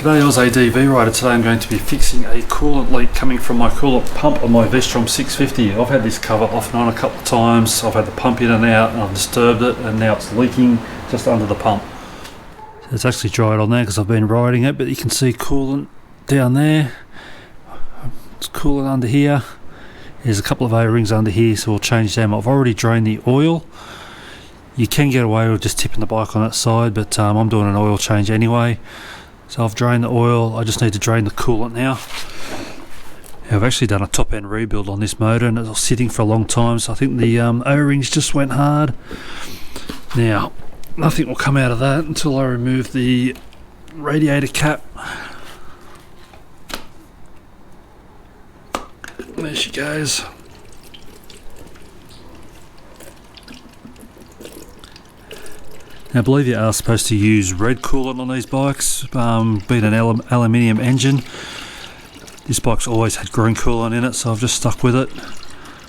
G'day, I was ADV rider. Today I'm going to be fixing a coolant leak coming from my coolant pump on my V-Strom 650. I've had this cover off and on a couple of times. I've had the pump in and out and I've disturbed it, and now it's leaking just under the pump. So it's actually dried on there because I've been riding it, but you can see coolant down there. It's coolant under here. There's a couple of O-rings under here, so we'll change them. I've already drained the oil. You can get away with just tipping the bike on that side, but I'm doing an oil change anyway. So I've drained the oil, I just need to drain the coolant now. I've actually done a top end rebuild on this motor and it was sitting for a long time, so I think the O-rings just went hard. Now, nothing will come out of that until I remove the radiator cap. There she goes. Now, I believe you are supposed to use red coolant on these bikes, being an aluminium engine. This bike's always had green coolant in it, so I've just stuck with it.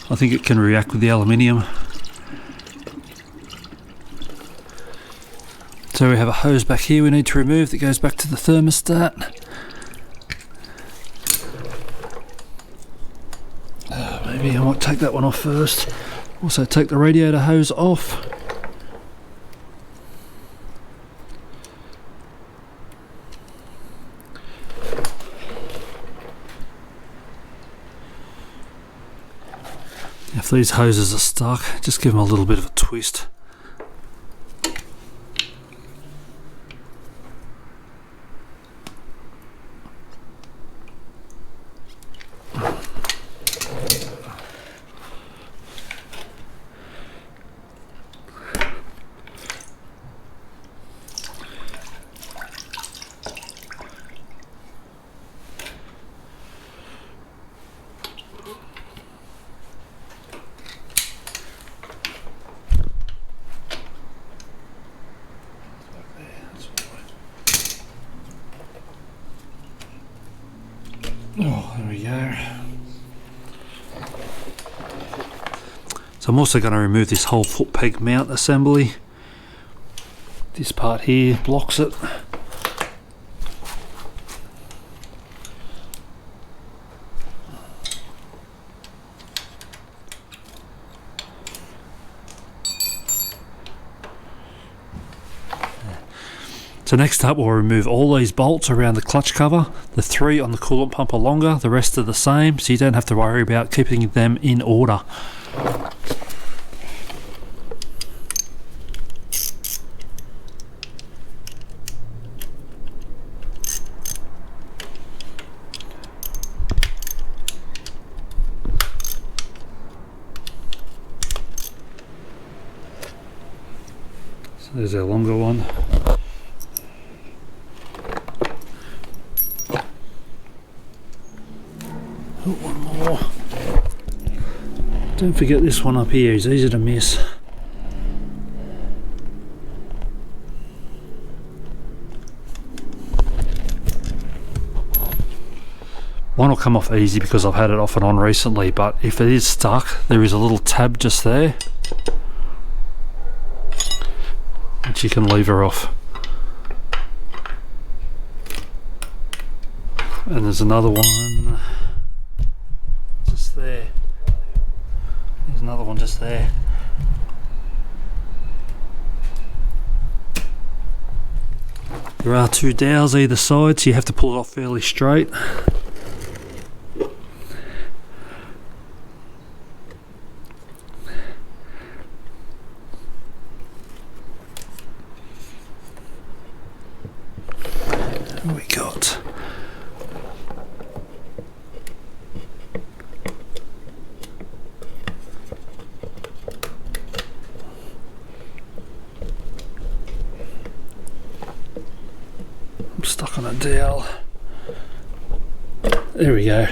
I think it can react with the aluminium. So we have a hose back here we need to remove that goes back to the thermostat. Maybe I might take that one off first. Also take the radiator hose off. If these hoses are stuck, just give them a little bit of a twist. Oh, there we go. So I'm also going to remove this whole foot peg mount assembly. This part here blocks it. So next up we'll remove all these bolts around the clutch cover. The 3 on the coolant pump are longer, the rest are the same, so you don't have to worry about keeping them in order. So there's our longer one. One more. Don't forget this one up here is easy to miss. One will come off easy because I've had it off and on recently, but if it is stuck, there is a little tab just there which you can lever off. And there's another one just there. There's another one just there. There are 2 dowels either side, so you have to pull it off fairly straight. What we got? I'm stuck on a dowel. There we go.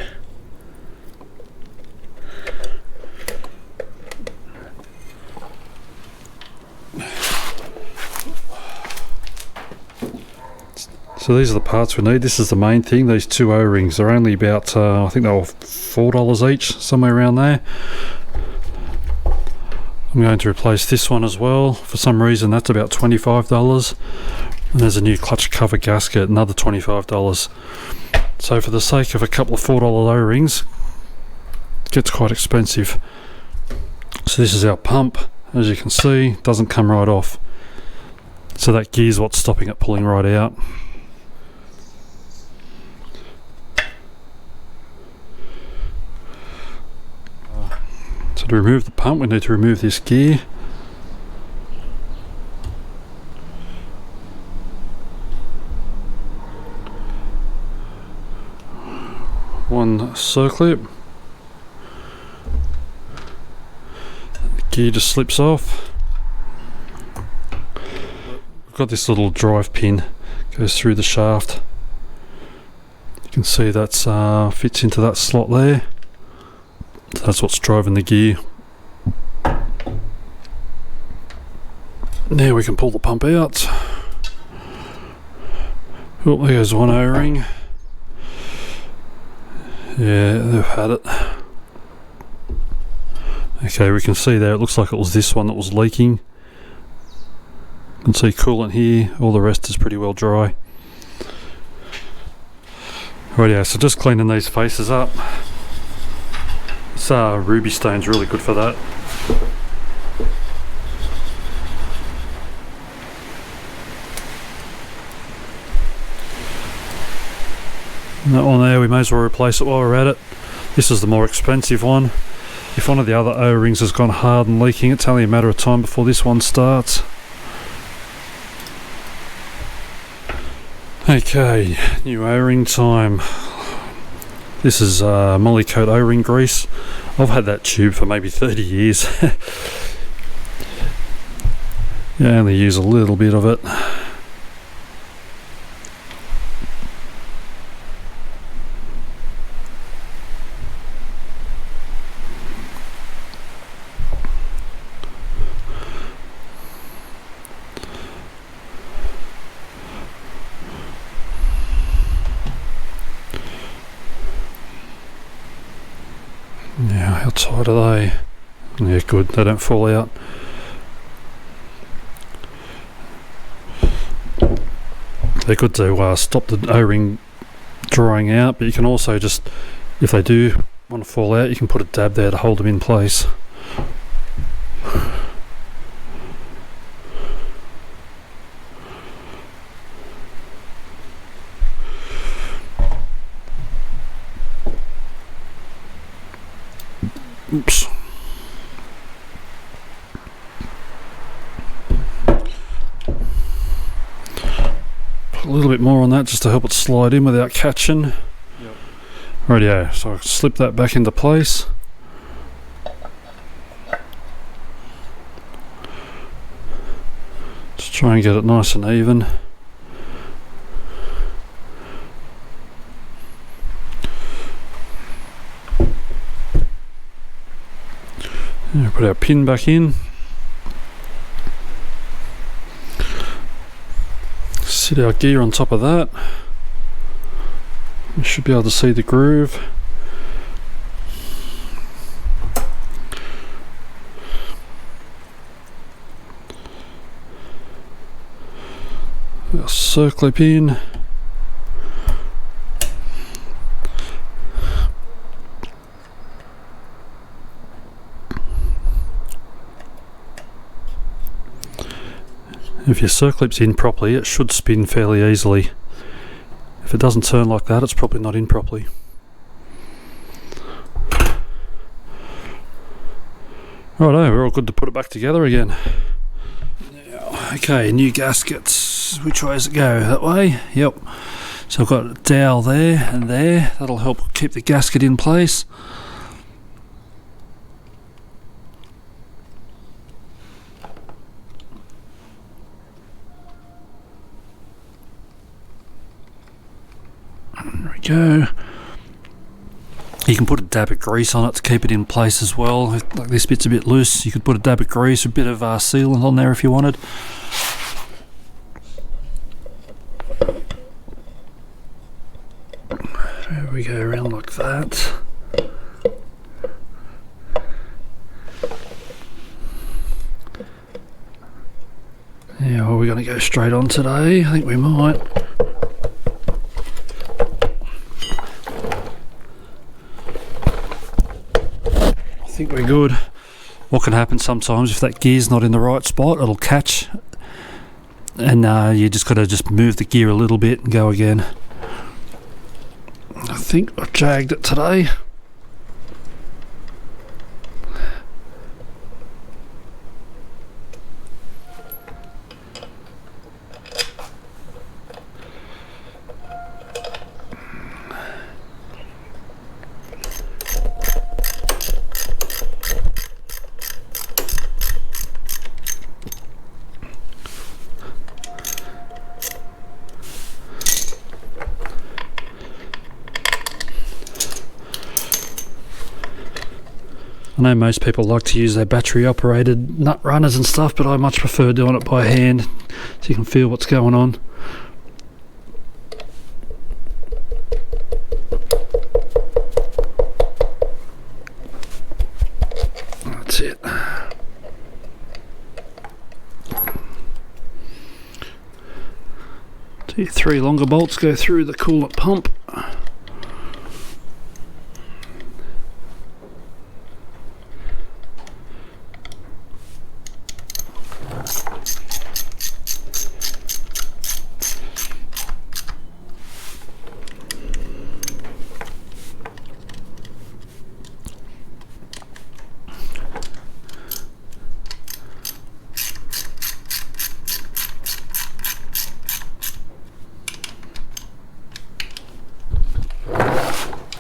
So these are the parts we need. This is the main thing, these 2 O-rings. They're only about, I think they were $4 each, somewhere around there. I'm going to replace this one as well. For some reason that's about $25. And there's a new clutch cover gasket, another $25. So for the sake of a couple of $4 O-rings, it gets quite expensive. So this is our pump. As you can see, doesn't come right off. So that gear's what's stopping it pulling right out. So to remove the pump, we need to remove this gear. One circlip. The gear just slips off. We've got this little drive pin, goes through the shaft. You can see that's fits into that slot there. So that's what's driving the gear. Now we can pull the pump out. Oh, there goes one O-ring. Yeah, they've had it. Okay, we can see there, it looks like it was this one that was leaking. You can see coolant here, all the rest is pretty well dry. Right, yeah, so just cleaning these faces up. This ruby stone's really good for that. And that one there, we may as well replace it while we're at it. This is the more expensive one. If one of the other O-rings has gone hard and leaking, it's only a matter of time before this one starts. Okay, new O-ring time. This is Molykote O-ring grease. I've had that tube for maybe 30 years. Yeah, I only use a little bit of it. Yeah, how tight are they? Yeah, good, they don't fall out. They're good to stop the O-ring drying out, but you can also just, if they do want to fall out, you can put a dab there to hold them in place. Oops. Put a little bit more on that just to help it slide in without catching. Yep. Rightio, so I can slip that back into place. Just try and get it nice and even. Yeah, put our pin back in. Sit our gear on top of that. We should be able to see the groove. Our circlip in. If your circlip's in properly, it should spin fairly easily. If it doesn't turn like that, it's probably not in properly. Righto, we're all good to put it back together again. Now, okay, new gaskets. Which way does it go? That way? Yep. So I've got a dowel there and there. That'll help keep the gasket in place. There we go. You can put a dab of grease on it to keep it in place as well. Like this bit's a bit loose, you could put a dab of grease, a bit of sealant on there if you wanted. There we go, around like that. Yeah, well, we're going to go straight on today. I think we might. I think we're good. What can happen sometimes if that gear's not in the right spot, it'll catch, and you just got to move the gear a little bit and go again. I think I've jagged it today. I know most people like to use their battery operated nut runners and stuff, but I much prefer doing it by hand so you can feel what's going on. That's it. So 3 longer bolts go through the coolant pump.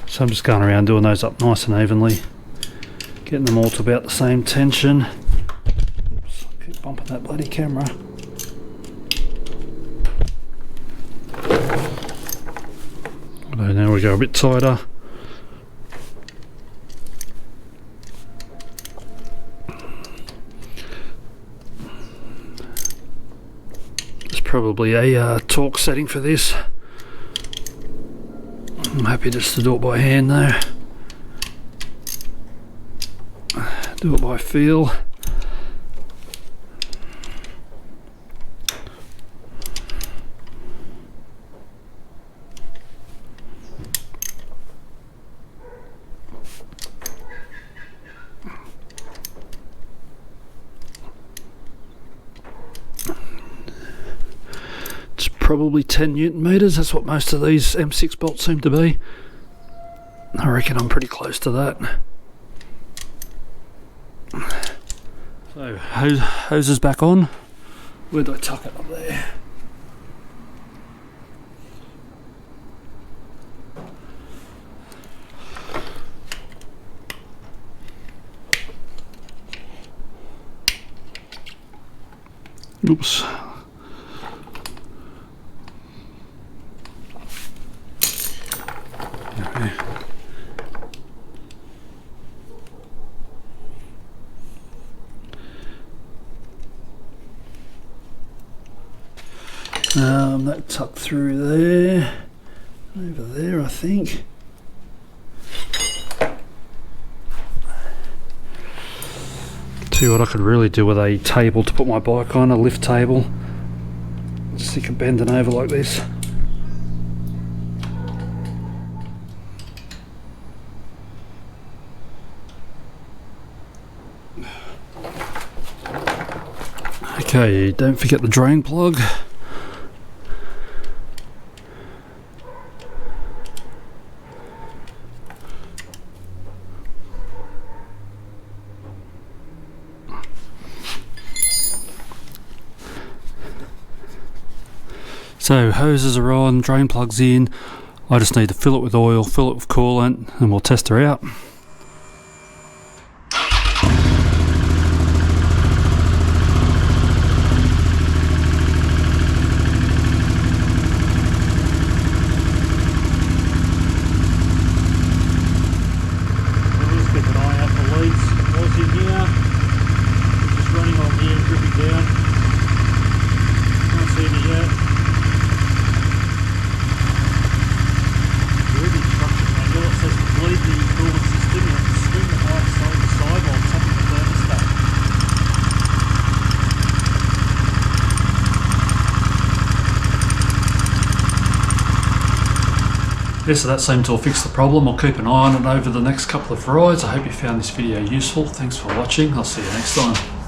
So I'm just going around doing those up nice and evenly, getting them all to about the same tension. Oops, I keep bumping that bloody camera. So now we go a bit tighter. There's probably a torque setting for this. I'm happy just to do it by hand though. Do it by feel. Probably 10 Newton meters, that's what most of these M6 bolts seem to be. I reckon I'm pretty close to that. So hose is back on. Where do I tuck it? Up there. Oops. That tucked through there, over there I think. See what I could really do with a table to put my bike on, a lift table. Stick it bending over like this. Okay, don't forget the drain plug. So hoses are on, drain plugs in. I just need to fill it with oil, fill it with coolant, and we'll test her out. Says complete the coolant system. Yeah, so that seemed to have fixed the problem. I'll keep an eye on it over the next couple of rides. I hope you found this video useful. Thanks for watching. I'll see you next time.